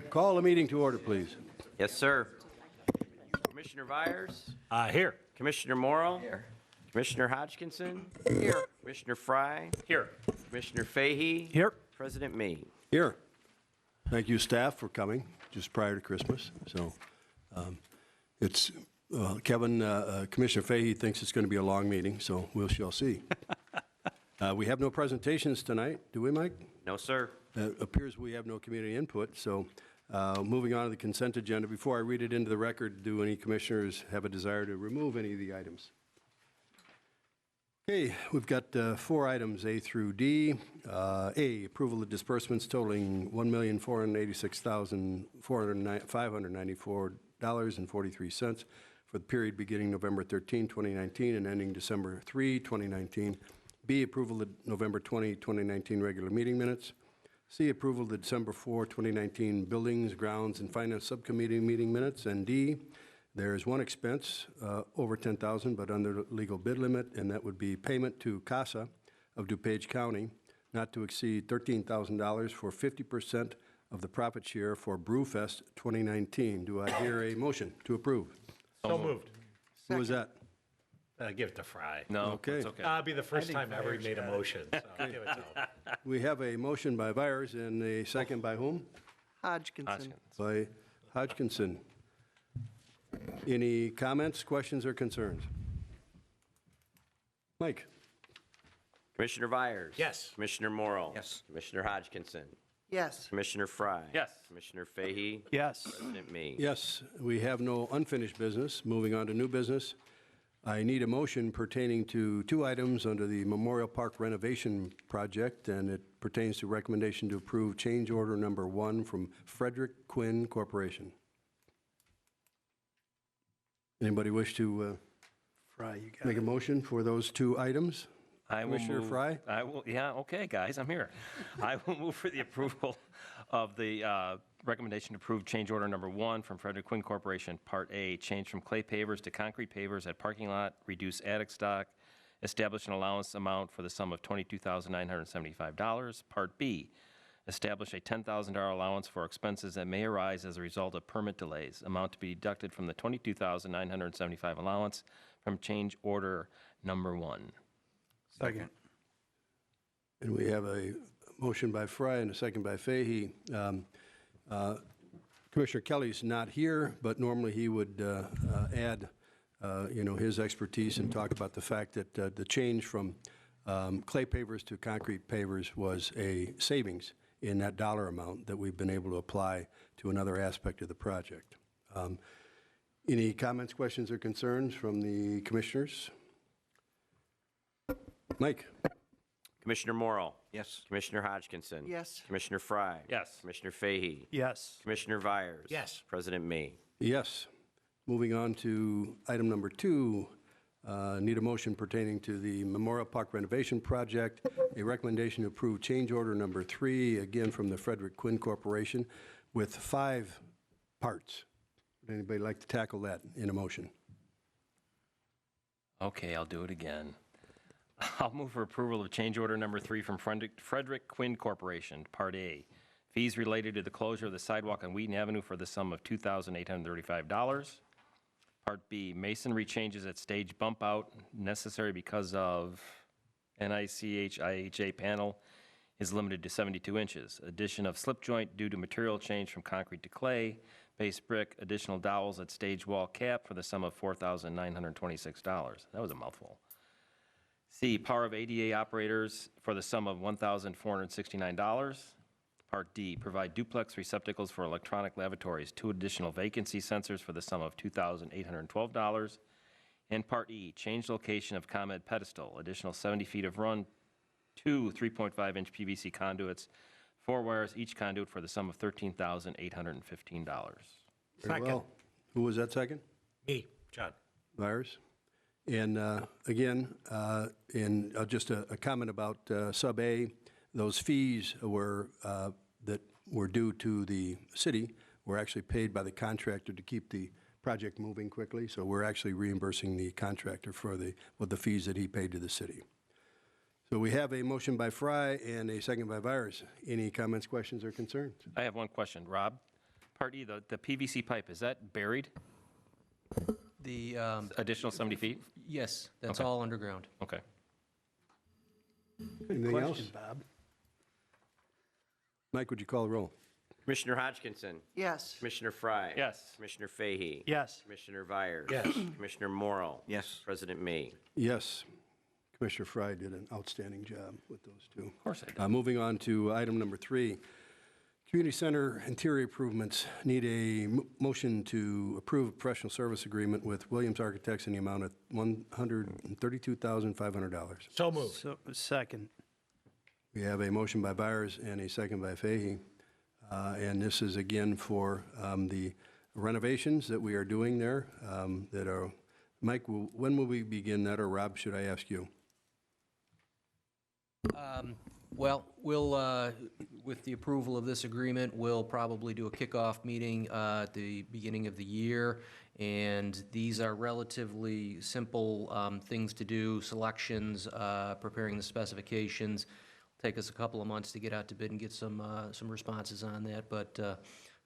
Call the meeting to order, please. Yes, sir. Commissioner Vyers? Here. Commissioner Morrow? Here. Commissioner Hodgkinson? Here. Commissioner Fry? Here. Commissioner Fahey? Here. President Mee? Here. Thank you, staff, for coming just prior to Christmas. So it's, Commissioner Fahey thinks it's going to be a long meeting, so we shall see. We have no presentations tonight, do we, Mike? No, sir. It appears we have no community input, so moving on to the consent agenda. Before I read it into the record, do any commissioners have a desire to remove any of the items? Okay, we've got 4 items, A through D. A, approval of disbursements totaling $1,486,594.43 for the period beginning November 13, 2019 and ending December 3, 2019. B, approval of November 20, 2019 regular meeting minutes. C, approval of the December 4, 2019 Buildings, Grounds, and Finance Subcommittee meeting minutes. And D, there is one expense over $10,000 but under the legal bid limit, and that would be payment to CASA of DuPage County not to exceed $13,000 for 50% of the profit share for Brewfest 2019. Do I hear a motion to approve? So moved. Who was that? Give it to Fry. No, Okay. it's okay. It'll be the first time ever he made a motion, so give it to him. We have a motion by Vyers and a second by whom? Hodgkinson. By Hodgkinson. Any comments, questions, or concerns? Mike? Commissioner Vyers? Yes. Commissioner Morrow? Yes. Commissioner Hodgkinson? Yes. Commissioner Fry? Yes. Commissioner Fahey? Yes. President Mee? Yes, we have no unfinished business. Moving on to new business. I need a motion pertaining to 2 items under the Memorial Park renovation project, and it pertains to recommendation to approve change order number 1 from Frederick Quinn Corporation. Anybody wish to Fry, you got make a motion for those 2 items? Commissioner Fry? I will, yeah, okay, guys, I'm here. I will move for the approval of the recommendation to approve change order number 1 from Frederick Quinn Corporation, Part A, change from clay pavers to concrete pavers at parking lot, reduce attic stock, establish an allowance amount for the sum of $22,975. Part B, establish a $10,000 allowance for expenses that may arise as a result of permit delays, amount to be deducted from the $22,975 allowance from change order number 1. Second. And we have a motion by Fry and a second by Fahey. Commissioner Kelly's not here, but normally he would add, his expertise and talk about the fact that the change from clay pavers to concrete pavers was a savings in that dollar amount that we've been able to apply to another aspect of the project. Any comments, questions, or concerns from the commissioners? Mike? Commissioner Morrow? Yes. Commissioner Hodgkinson? Yes. Commissioner Fry? Yes. Commissioner Fahey? Yes. Commissioner Vyers? Yes. President Mee? Yes. Moving on to item number 2, need a motion pertaining to the Memorial Park renovation project, a recommendation to approve change order number 3, again from the Frederick Quinn Corporation, with 5 parts. Would anybody like to tackle that in a motion? Okay, I'll do it again. I'll move for approval of change order number 3 from Frederick Quinn Corporation, Part A. Fees related to the closure of the sidewalk on Wheaton Avenue for the sum of $2,835. Part B, masonry changes at stage bump out necessary because of NICH-IHA panel is limited to 72 inches. Addition of slip joint due to material change from concrete to clay. Base brick, additional dowels at stage wall cap for the sum of $4,926. That was a mouthful. C, power of ADA operators for the sum of $1,469. Part D, provide duplex receptacles for electronic lavatories, 2 additional vacancy sensors for the sum of $2,812. And Part E, change location of ComEd pedestal, additional 70 feet of run, 2 3.5-inch PVC conduits, 4 wires each conduit for the sum of $13,815. Very well. Who was that second? Me, John. Vyers. And again, just a comment about sub A, those fees were that were due to the city were actually paid by the contractor to keep the project moving quickly. So we're actually reimbursing the contractor for the fees that he paid to the city. So we have a motion by Fry and a second by Byers. Any comments, questions, or concerns? I have one question. Rob, Part E, the PVC pipe, is that buried? The, Additional 70 feet? yes, that's Okay. all underground. Okay. Anything else? Question, Bob. Mike, would you call the roll? Commissioner Hodgkinson. Yes. Commissioner Fry. Yes. Commissioner Fahey. Yes. Commissioner Vyers. Yes. Commissioner Morrill. Yes. President Me. Yes. Commissioner Fry did an outstanding job with those two. Of course I did. Moving on to item number 3, Community Center interior improvements. Need a motion to approve a professional service agreement with Williams Architects in the amount of $132,500. So moved. So, second. We have a motion by Byers and a second by Fahey. And this is again for the renovations that we are doing there that are, Mike, when will we begin that, or Rob, should I ask you? Well, we'll, with the approval of this agreement, we'll probably do a kickoff meeting at the beginning of the year, and these are relatively simple things to do, selections, preparing the specifications. Take us a couple of months to get out to bid and get some responses on that, but of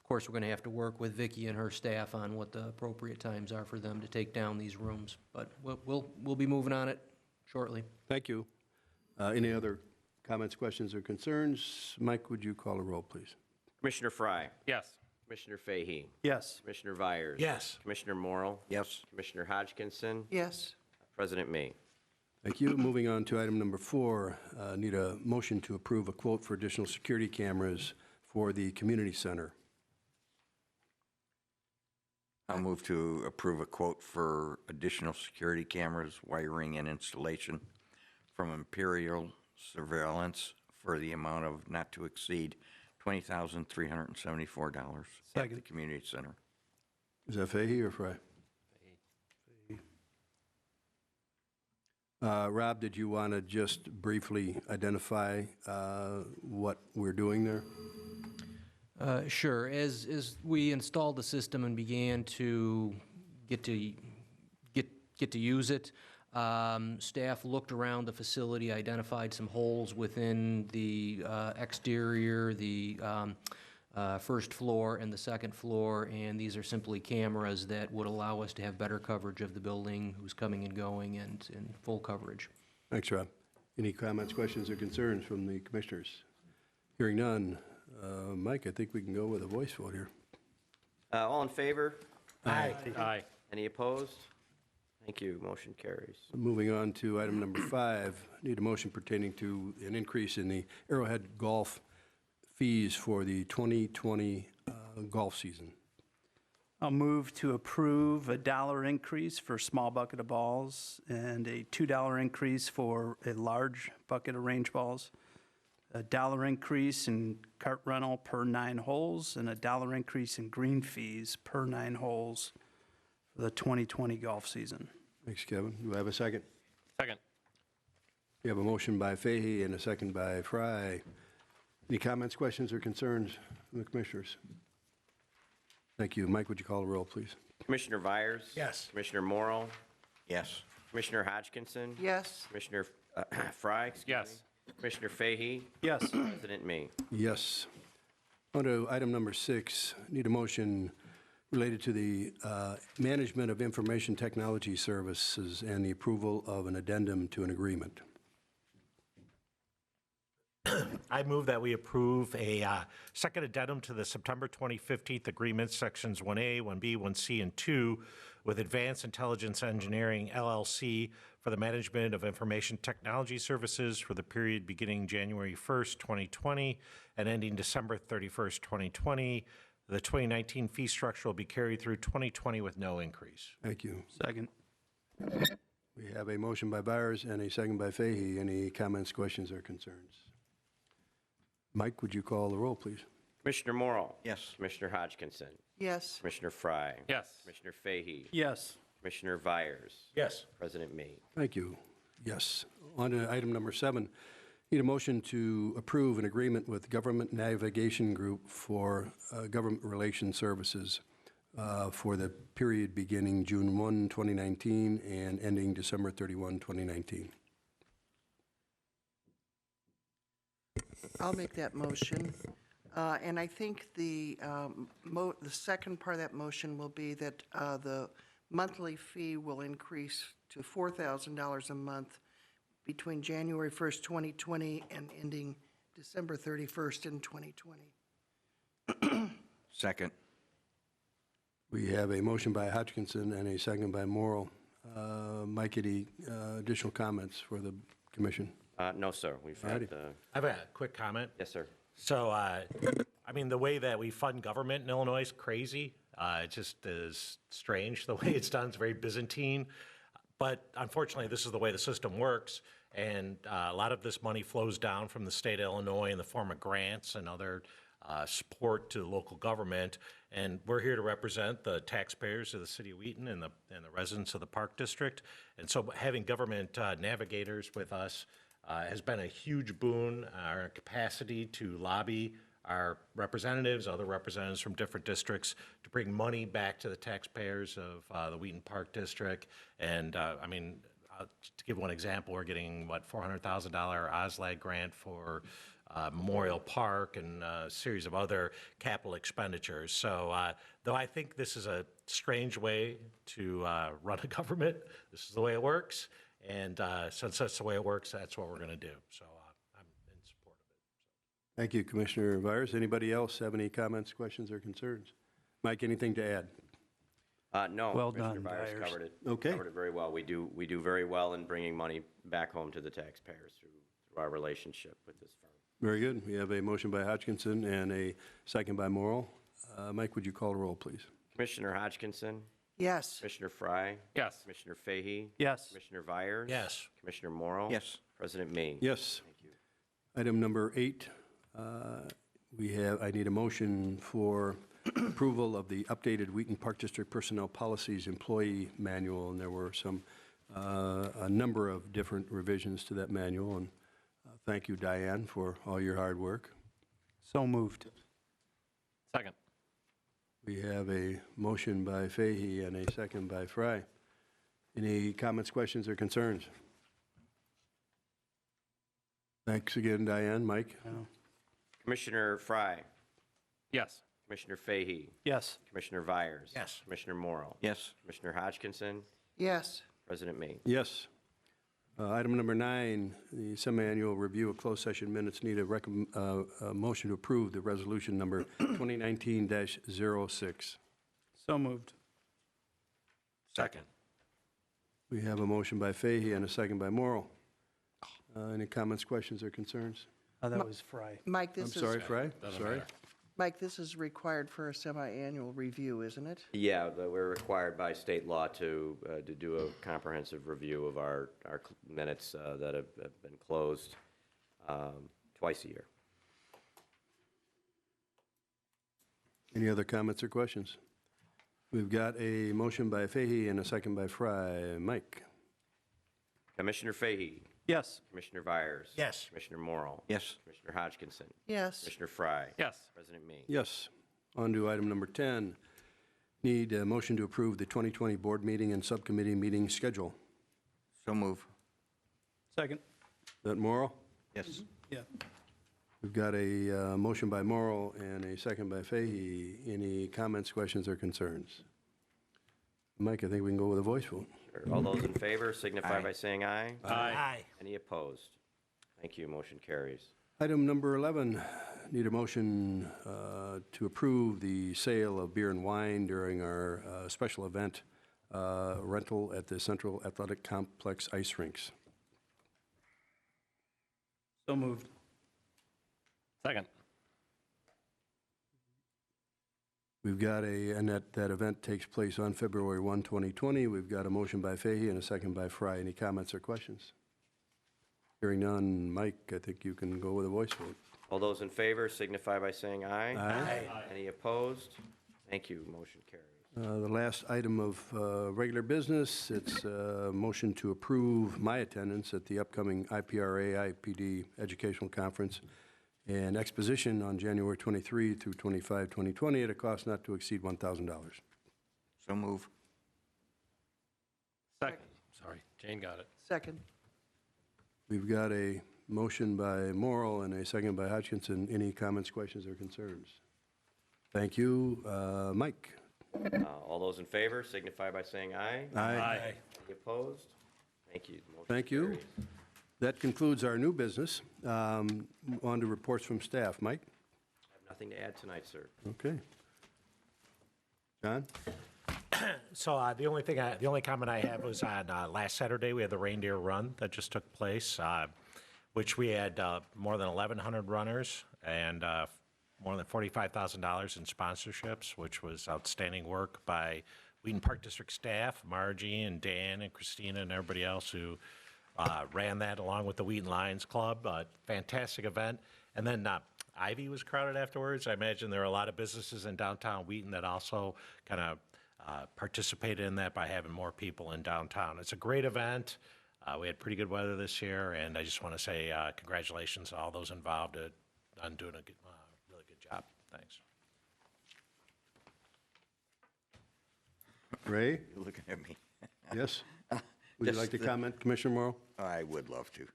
course, we're going to have to work with Vicki and her staff on what the appropriate times are for them to take down these rooms, but we'll be moving on it shortly. Thank you. Any other comments, questions, or concerns? Mike, would you call a roll, please? Commissioner Fry. Yes. Commissioner Fahey. Yes. Commissioner Vyers. Yes. Commissioner Morrill. Yes. Commissioner Hodgkinson. Yes. President Me. Thank you. Moving on to item number 4, need a motion to approve a quote for additional security cameras for the community center. I'll move to approve a quote for additional security cameras, wiring, and installation from Imperial Surveillance for the amount of not to exceed $20,374 at the Second. community center. Is that Fahey or Fry? Rob, did you want to just briefly identify what we're doing there? Sure. As we installed the system and began to get to use it, staff looked around the facility, identified some holes within the exterior, the first floor and the second floor, and these are simply cameras that would allow us to have better coverage of the building, who's coming and going, and full coverage. Thanks, Rob. Any comments, questions, or concerns from the commissioners? Hearing none. Mike, I think we can go with a voice vote here. All in favor? Aye. Aye. Any opposed? Thank you. Motion carries. Moving on to item number 5, need a motion pertaining to an increase in the Arrowhead Golf fees for the 2020 golf season. I'll move to approve a $1 increase for small bucket of balls and a $2 increase for a large bucket of range balls, a $1 increase in cart rental per 9 holes, and a $1 increase in green fees per 9 holes for the 2020 golf season. Thanks, Kevin. Do I have a second? Second. We have a motion by Fahey and a second by Fry. Any comments, questions, or concerns from the commissioners? Thank you. Mike, would you call the roll, please? Commissioner Vyers. Yes. Commissioner Morrill. Yes. Commissioner Hodgkinson. Yes. Commissioner Fry. Excuse Yes. me. Commissioner Fahey. Yes. President Me. Yes. On to item number 6, need a motion related to the management of information technology services and the approval of an addendum to an agreement. I move that we approve a second addendum to the September 2015 agreement, sections 1A, 1B, 1C, and 2, with Advanced Intelligence Engineering, LLC, for the management of information technology services for the period beginning January 1st, 2020, and ending December 31st, 2020. The 2019 fee structure will be carried through 2020 with no increase. Thank you. Second. We have a motion by Byers and a second by Fahey. Any comments, questions, or concerns? Mike, would you call the roll, please? Commissioner Morrill. Yes. Commissioner Hodgkinson. Yes. Commissioner Fry. Yes. Commissioner Fahey. Yes. Commissioner Vyers. Yes. President Me. Thank you. Yes. On to item number 7. Need a motion to approve an agreement with Government Navigation Group for government relations services for the period beginning June 1, 2019 and ending December 31, 2019. I'll make that motion. And I think the second part of that motion will be that the monthly fee will increase to $4,000 a month between January 1st, 2020 and ending December 31st in 2020. Second. We have a motion by Hodgkinson and a second by Morrell. Mike, any additional comments for the commission? No, sir. We've had, I have a quick comment. yes, sir. So, I mean, the way that we fund government in Illinois is crazy. It just is strange the way it's done. It's very Byzantine. But unfortunately, this is the way the system works. And a lot of this money flows down from the state of Illinois in the form of grants and other support to local government. And we're here to represent the taxpayers of the city of Wheaton and the residents of the Park District. And so having government navigators with us has been a huge boon. Our capacity to lobby our representatives, other representatives from different districts, to bring money back to the taxpayers of the Wheaton Park District. And I mean, to give one example, we're getting, what, $400,000 OSLAG grant for Memorial Park and a series of other capital expenditures. So though I think this is a strange way to run a government, this is the way it works. And since that's the way it works, that's what we're going to do. So I'm in support of it. Thank you, Commissioner Byers. Anybody else have any comments, questions, or concerns? Mike, anything to add? No. Well Commissioner done, Byers Byers. covered it. Okay. Covered it very well. We do very well in bringing money back home to the taxpayers through our relationship with this firm. Very good. We have a motion by Hodgkinson and a second by Morrell. Mike, would you call the roll, please? Commissioner Hodgkinson? Yes. Commissioner Fry? Yes. Commissioner Fahey? Yes. Commissioner Byers? Yes. Commissioner Morrell? Yes. President Mee? Yes. Thank you. Item number 8, I need a motion for approval of the updated Wheaton Park District Personnel Policies Employee Manual, and there were a number of different revisions to that manual, and thank you, Diane, for all your hard work. So moved. Second. We have a motion by Fahey and a second by Fry. Any comments, questions, or concerns? Thanks again, Diane. Mike? Commissioner Fry? Yes. Commissioner Fahey? Yes. Commissioner Byers? Yes. Commissioner Morrell? Yes. Commissioner Hodgkinson? Yes. President Mee? Yes. Item number 9, the semi-annual review of closed session minutes. Need a motion to approve the resolution number 2019-06. So moved. Second. We have a motion by Fahey and a second by Morrell. Any comments, questions, or concerns? That was Fry. Mike, I'm this sorry, is, Fry? Sorry. Mike, this is required for a semi-annual review, isn't it? Yeah, we're required by state law to do a comprehensive review of our minutes that have been closed twice a year. Any other comments or questions? We've got a motion by Fahey and a second by Fry. Mike? Commissioner Fahey? Yes. Commissioner Byers? Yes. Commissioner Morrell? Yes. Commissioner Hodgkinson? Yes. Commissioner Fry? Yes. President Mee? Yes. On to item number 10. Need a motion to approve the 2020 board meeting and subcommittee meeting schedule. So move. Second. Is that Morrell? Yes. Yeah. We've got a motion by Morrell and a second by Fahey. Any comments, questions, or concerns? Mike, I think we can go with a voice vote. All those in favor signify by saying aye. Aye. Any opposed? Thank you. Motion carries. Item number 11, need a motion to approve the sale of beer and wine during our special event rental at the Central Athletic Complex ice rinks. So moved. Second. We've got and that event takes place on February 1, 2020. We've got a motion by Fahey and a second by Fry. Any comments or questions? Hearing none, Mike, I think you can go with a voice vote. All those in favor signify by saying aye. Aye. Any opposed? Thank you. Motion carries. The last item of regular business, it's a motion to approve my attendance at the upcoming IPRA IPD Educational Conference and exposition on January 23 through 25, 2020 at a cost not to exceed $1,000. So move. Second. Sorry, Jane got it. Second. We've got a Motion by Morrow and a second by Hodgkinson. Any comments, questions, or concerns? Thank you. Mike? All those in favor signify by saying aye. Aye. Any opposed? Thank you. Motion Thank you. carries. That concludes our new business. On to reports from staff. Mike? I have nothing to add tonight, sir. Okay. John? So the only comment I have was on last Saturday, we had the reindeer run that just took place, which we had more than 1,100 runners and more than $45,000 in sponsorships, which was outstanding work by Wheaton Park District staff, Margie and Dan and Christina and everybody else who ran that along with the Wheaton Lions Club. Fantastic event. And then Ivy was crowded afterwards. I imagine there are a lot of businesses in downtown Wheaton that also kind of participated in that by having more people in downtown. It's a great event. We had pretty good weather this year, and I just want to say congratulations to all those involved on doing a really good job. Thanks. Ray? You're looking at me. Yes? Would you like to comment, Commissioner Morrow? I would love to.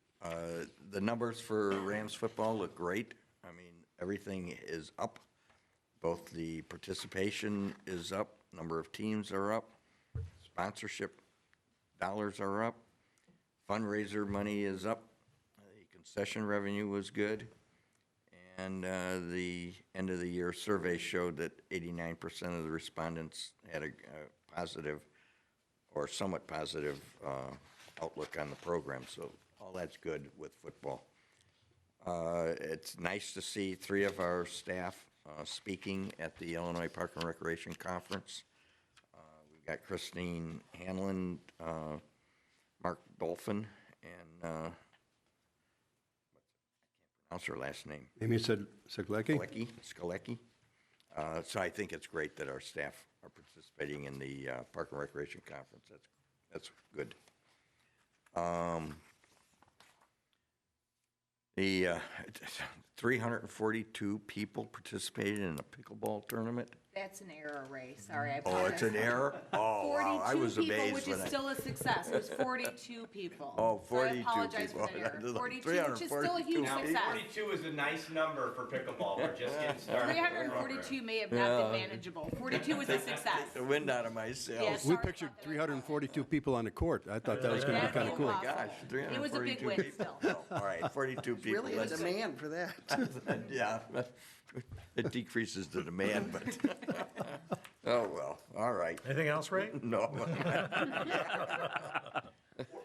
The numbers for Rams football look great. I mean, everything is up. Both the participation is up, number of teams are up, sponsorship dollars are up, fundraiser money is up, the concession revenue was good, and the end of the year survey showed that 89% of the respondents had a positive or somewhat positive outlook on the program. So all that's good with football. It's nice to see 3 of our staff speaking at the Illinois Park and Recreation Conference. We've got Christine Hanlon, Mark Dolphin, and I can't pronounce her last name. Amy said Seklecki? Skalecki. So I think it's great that our staff are participating in the Park and Recreation Conference. That's good. The 342 people participated in a pickleball tournament. That's an error, Ray. Sorry, I Oh, apologize. it's an error? Oh, wow, I was 42 people, amazed which when is I... still a success. It was 42 people. Oh, So I 42 apologize people. for that error. 42, which is still a 342 huge people. success. 42 is a nice number for pickleball. We're just getting started. 342 may have not been manageable. 42 was a success. The wind out of my sails. Yes. We Sorry pictured about that. 342 people on the court. I thought that was going to be kind of cool. Oh, my gosh, 342 It was a big win people. still. Oh, all right, 42 people. Really a that's- demand for that. Yeah, it decreases the demand, but, oh, well, all right. Anything else, Ray? No.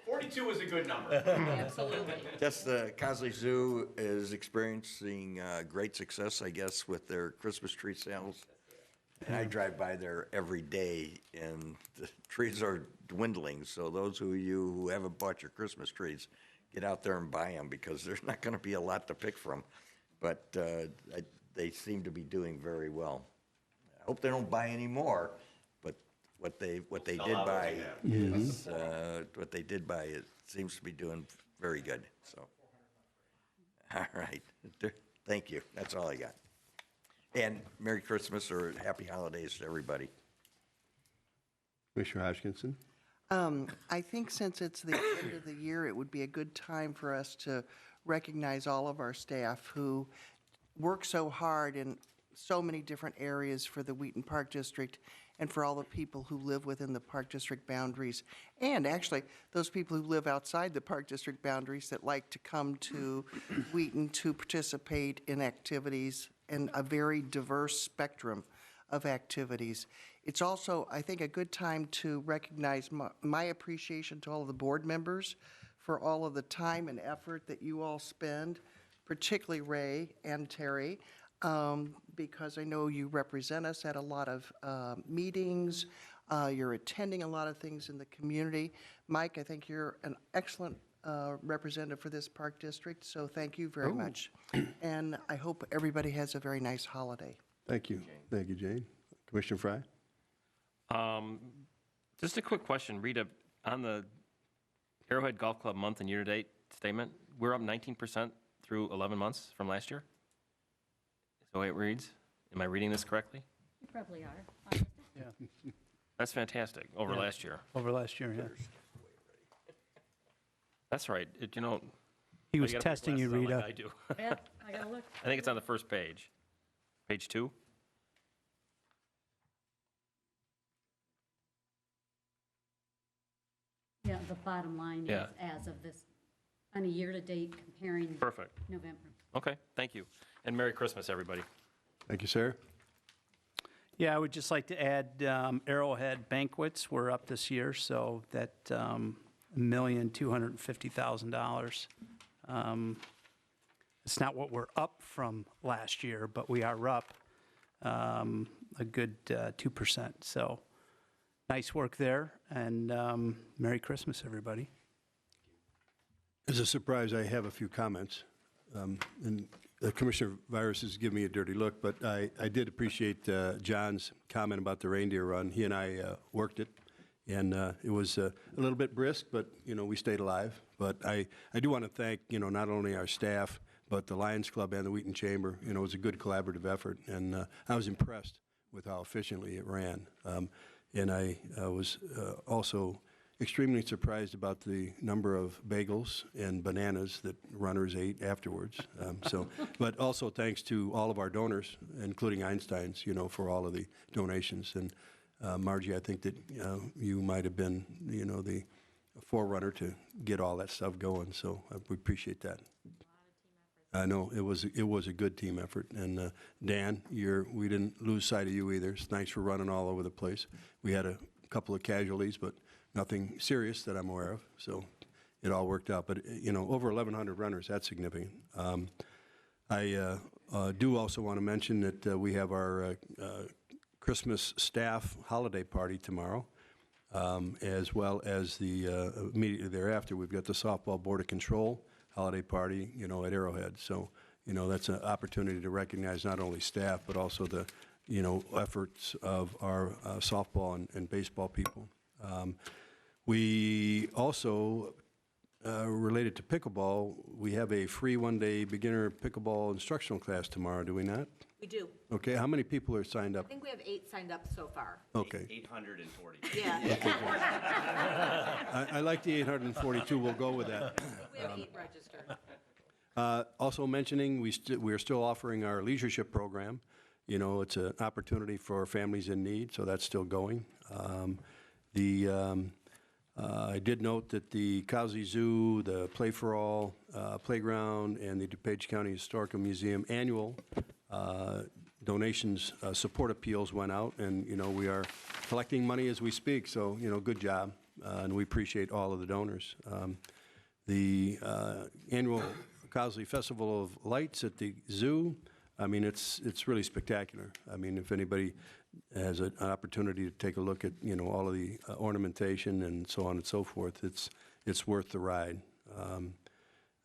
42 is a good number. Absolutely. Just the Cosley Zoo is experiencing great success, I guess, with their Christmas tree sales. And I drive by there every day, and the trees are dwindling. So those of you who haven't bought your Christmas trees, get out there and buy them, because there's not going to be a lot to pick from. But they seem to be doing very well. I hope they don't buy any more, but what they did buy is what they did buy. It seems to be doing very good. So, all right, thank you. That's all I got. And Merry Christmas or Happy Holidays to everybody. Commissioner Hodgkinson? I think since it's the end of the year, it would be a good time for us to recognize all of our staff who work so hard in so many different areas for the Wheaton Park District and for all the people who live within the Park District boundaries. And actually, those people who live outside the Park District boundaries that like to come to Wheaton to participate in activities and a very diverse spectrum of activities. It's also, I think, a good time to recognize my appreciation to all of the board members for all of the time and effort that you all spend, particularly Ray and Terry, because I know you represent us at a lot of meetings. You're attending a lot of things in the community. Mike, I think you're an excellent representative for this park district, so thank you very much. And I hope everybody has a very nice holiday. Thank you. Thank you, Jane. Commissioner Fry? Just a quick question, Rita, on the Arrowhead Golf Club month and year-to-date statement, we're up 19% through 11 months from last year? Is that the way it reads? Am I reading this correctly? You probably are. Yeah, That's fantastic, over last year. over last year, yeah. That's right. He Oh, was you gotta put testing you, glasses on Rita. like I do. Yeah, I gotta look. I think it's on the first page. Page 2? Yeah, the bottom line is, Yeah. as of this, on a year-to-date comparing Perfect. November. Okay, thank you. And Merry Christmas, everybody. Thank you, sir. Yeah, I would just like to add Arrowhead banquets were up this year, so that $1,250,000. It's not what we're up from last year, but we are up a good 2%. So nice work there, and Merry Christmas, everybody. As a surprise, I have a few comments. And Commissioner Virus has given me a dirty look, but I did appreciate John's comment about the reindeer run. He and I worked it, and it was a little bit brisk, but, we stayed alive. But I do want to thank, not only our staff, but the Lions Club and the Wheaton Chamber. It was a good collaborative effort, and I was impressed with how efficiently it ran. And I was also extremely surprised about the number of bagels and bananas that runners ate afterwards. But also thanks to all of our donors, including Einstein's, for all of the donations. And Margie, I think that you might have been, the forerunner to get all that stuff going. So we appreciate that. I know it was a good team effort, and Dan, we didn't lose sight of you either. Thanks for running all over the place. We had a couple of casualties, but nothing serious that I'm aware of, so it all worked out. But, over 1,100 runners, that's significant. I do also want to mention that we have our Christmas staff holiday party tomorrow, as well as the immediately thereafter, we've got the Softball Board of Control holiday party, at Arrowhead. So, that's an opportunity to recognize not only staff, but also the, efforts of our softball and baseball people. We also, related to pickleball, we have a free one-day beginner pickleball instructional class tomorrow, do we not? We do. Okay, how many people are signed up? I think we have 8 signed up so far. Okay. 840. Yeah. I like the 842, we'll go with that. We have 8 registered. Also mentioning, we are still offering our leadership program. It's an opportunity for families in need, so that's still going. I did note that the Cowsey Zoo, the Play for All Playground, and the DuPage County Historical Museum annual donations support appeals went out, and, we are collecting money as we speak, so, good job, and we appreciate all of the donors. The annual Cowsey Festival of Lights at the zoo, it's really spectacular. If anybody has an opportunity to take a look at, all of the ornamentation and so on and so forth, it's worth the ride.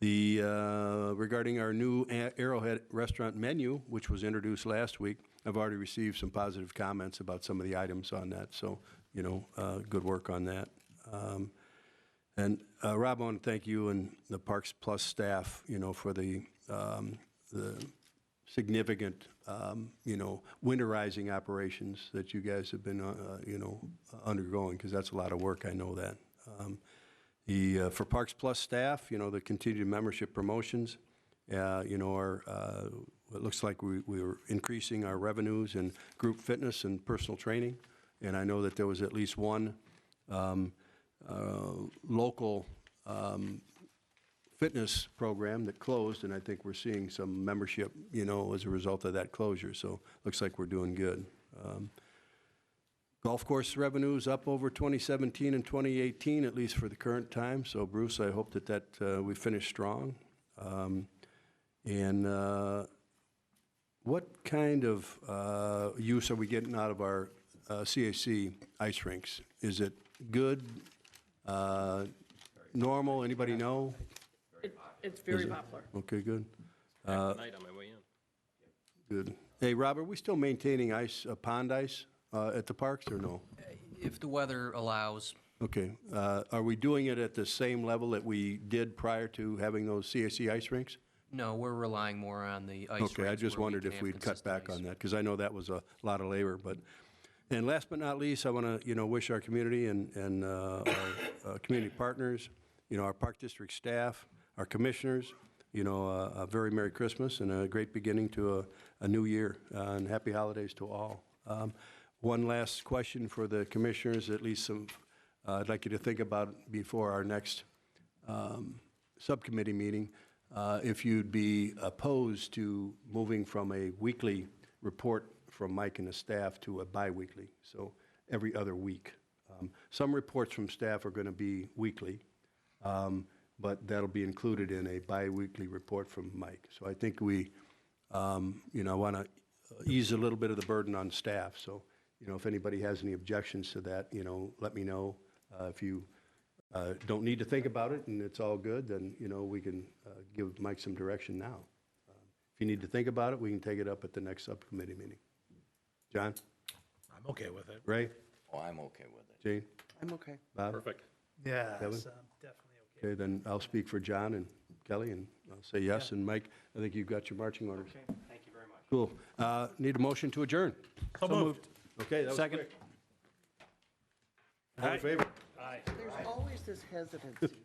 Regarding our new Arrowhead restaurant menu, which was introduced last week, I've already received some positive comments about some of the items on that, so, good work on that. And Rob, I want to thank you and the Parks Plus staff, for the significant, winterizing operations that you guys have been, undergoing, because that's a lot of work, I know that. For Parks Plus staff, the continued membership promotions, it looks like we were increasing our revenues in group fitness and personal training, and I know that there was at least one local fitness program that closed, and I think we're seeing some membership, as a result of that closure, so looks like we're doing good. Golf course revenues up over 2017 and 2018, at least for the current time, so Bruce, I hope that we finish strong. What kind of use are we getting out of our CAC ice rinks? Is it good, normal, anybody know? It's very popular. Okay, good. Tonight on my way in. Good. Hey, Rob, are we still maintaining ice, pond ice at the parks, or no? If the weather allows, Okay. Are we doing it at the same level that we did prior to having those CAC ice rinks? no, we're relying more on the ice Okay, I rinks just where we wondered can if have we'd cut consistent back ice. on that, because I know that was a lot of labor, but, and last but not least, I want to, wish our community and our community partners, our Park District staff, our commissioners, a very Merry Christmas and a great beginning to a new year, and happy holidays to all. One last question for the commissioners, at least some, I'd like you to think about before our next subcommittee meeting, if you'd be opposed to moving from a weekly report from Mike and the staff to a biweekly, so every other week. Some reports from staff are going to be weekly, but that'll be included in a biweekly report from Mike. So I think we, want to ease a little bit of the burden on staff. So, if anybody has any objections to that, let me know. If you don't need to think about it and it's all good, then, we can give Mike some direction now. If you need to think about it, we can take it up at the next subcommittee meeting. John? I'm okay with it. Ray? Oh, I'm okay with it. Jane? I'm okay. Bob? Perfect. Yeah, Kevin? definitely okay. Okay, then I'll speak for John and Kelly, and I'll say yes. And Mike, I think you've got your marching orders. Okay, thank you very much. Cool. Need a motion to adjourn? So moved. Okay, that was Second. quick. All in favor? Aye. There's always this hesitancy.